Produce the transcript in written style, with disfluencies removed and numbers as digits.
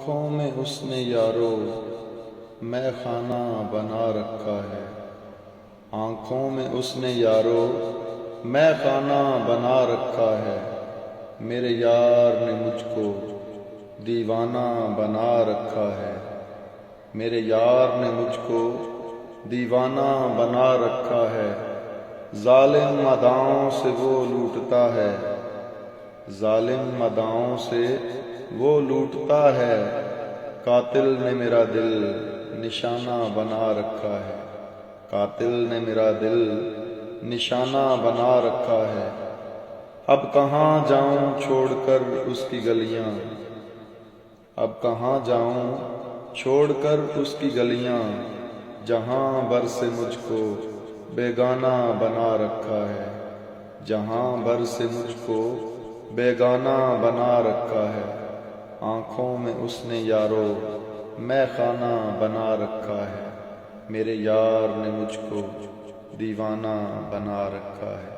آنکھوں میں اس نے یارو میں خانہ بنا رکھا ہے، آنکھوں میں اس نے یارو میں خانہ بنا رکھا ہے، میرے یار نے مجھ کو دیوانہ بنا رکھا ہے، میرے یار نے مجھ کو دیوانہ بنا رکھا ہے، ظالم اداؤں سے وہ لوٹتا ہے، ظالم اداؤں سے وہ لوٹتا ہے، قاتل نے میرا دل نشانہ بنا رکھا ہے، قاتل نے میرا دل نشانہ بنا رکھا ہے، اب کہاں جاؤں چھوڑ کر اس کی گلیاں، اب کہاں جاؤں چھوڑ کر اس کی گلیاں، جہاں بر سے مجھ کو بیگانہ بنا رکھا ہے، جہاں بر سے مجھ کو بیگانہ بنا رکھا ہے، آنکھوں میں اس نے یارو میں خانہ بنا رکھا ہے، میرے یار نے مجھ کو دیوانہ بنا رکھا ہے۔